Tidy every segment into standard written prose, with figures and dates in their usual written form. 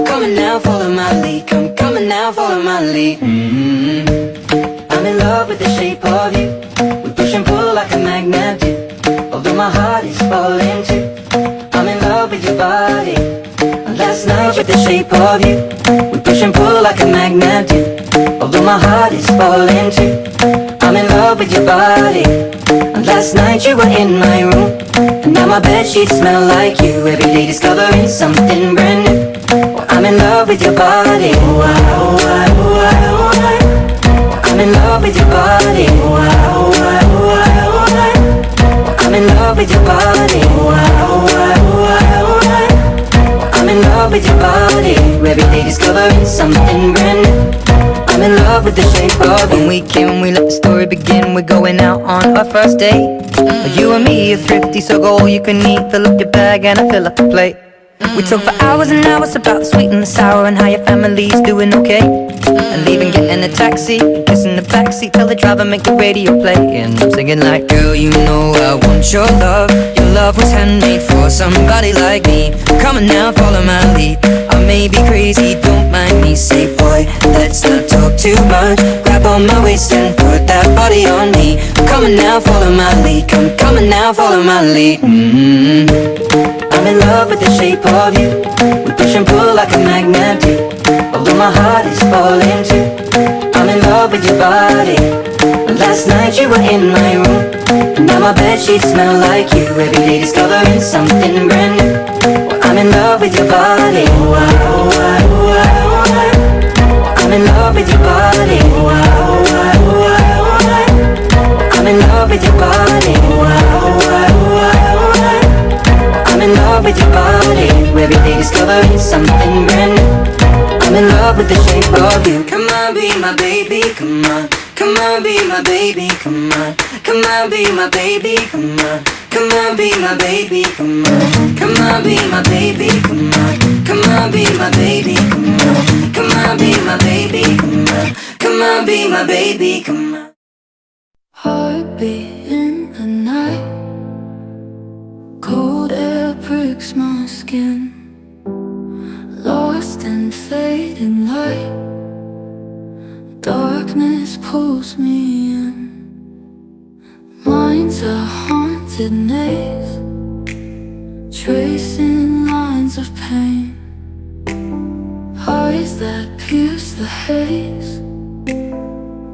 Come on now, follow my lead. Come on now, follow my lead. I'm in love with the shape of you. We push and pull like a magnet do. Although my heart is falling too, I'm in love with your body. Last night with the shape of you, we push and pull like a magnet do. Although my heart is falling too, I'm in love with your body. Last night you were in my room, and now my bedsheets smell like you. Every day discovering something brand new. Well, I'm in love with your body. Oh, I, oh, I, oh, I, oh, I. I'm in love with your body. Oh, I, oh, I, oh, I, oh, I. I'm in love with your body. Oh, I, oh, I, oh, I, oh, I. I'm in love with your body. Every day discovering something brand new. I'm in love with the shape of you. When we came, we let the story begin. We're going out on our first date. You and me are thrifty, so go all you can eat. Fill up your bag and I fill up the plate. We talk for hours and hours about the sweet and the sour, and how your family's doing okay. And leaving, getting a taxi, kissing the backseat, tell the driver make the radio play. And I'm singing like, girl, you know I want your love. Your love was handmade for somebody like me. Come on now, follow my lead. I may be crazy, don't mind me. Say, boy, let's not talk too much. Grab on my waist and put that body on me. Come on now, follow my lead. Come on now, follow my lead. I'm in love with the shape of you. We push and pull like a magnet do. Although my heart is falling too, I'm in love with your body. Last night you were in my room, and now my bedsheets smell like you. Every day discovering something brand new. Well, I'm in love with your body. Oh, I, oh, I, oh, I, oh, I. I'm in love with your body. Oh, I, oh, I, oh, I, oh, I. I'm in love with your body. Oh, I, oh, I, oh, I, oh, I. I'm in love with your body. Every day discovering something brand new. I'm in love with the shape of you. Come on, be my baby, come on. Come on, be my baby, come on. Come on, be my baby, come on. Come on, be my baby, come on. Come on, be my baby, come on. Come on, be my baby, come on. Come on, be my baby, come on. Come on, be my baby, come on. Heartbeat in the night, cold air pricks my skin. Lost in fading light, darkness pulls me in. Mind's a haunted maze, tracing lines of pain. Eyes that pierce the haze,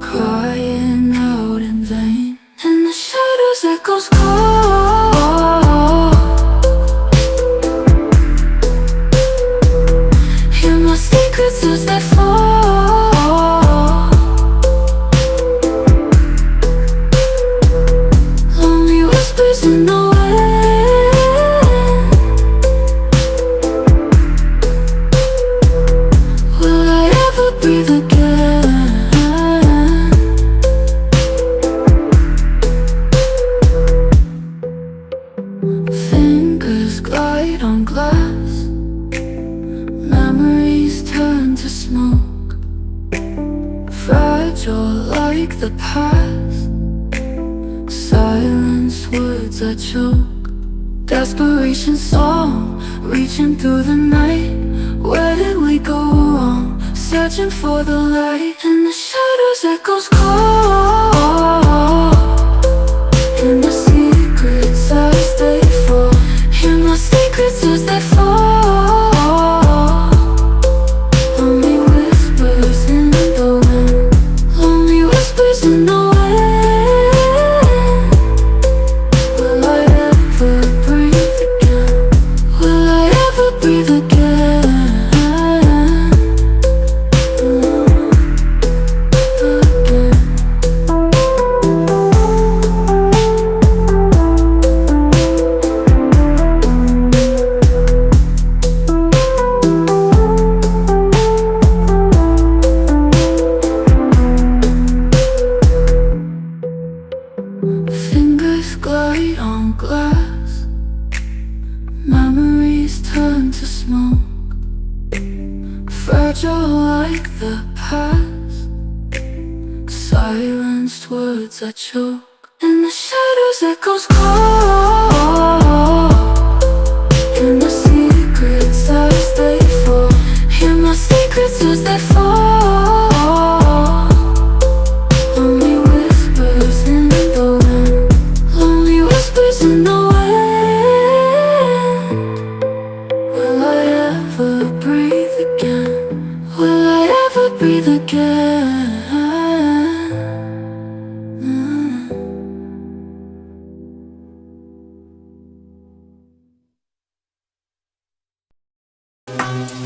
crying out in vain. In the shadows echoes call, hear my secrets as they fall. Lonely whispers in the wind. Will I ever breathe again? Fingers glide on glass, memories turn to smoke. Fragile like the past, silence words I choke. Desperation song, reaching through the night. Where did we go wrong? Searching for the light. In the shadows echoes call, in the secrets as they fall. Hear my secrets as they fall. Lonely whispers in the wind. Lonely whispers in the wind. Will I ever breathe again? Will I ever breathe again? Fingers glide on glass, memories turn to smoke. Fragile like the past, silenced words I choke. In the shadows echoes call, in the secrets as they fall. Hear you.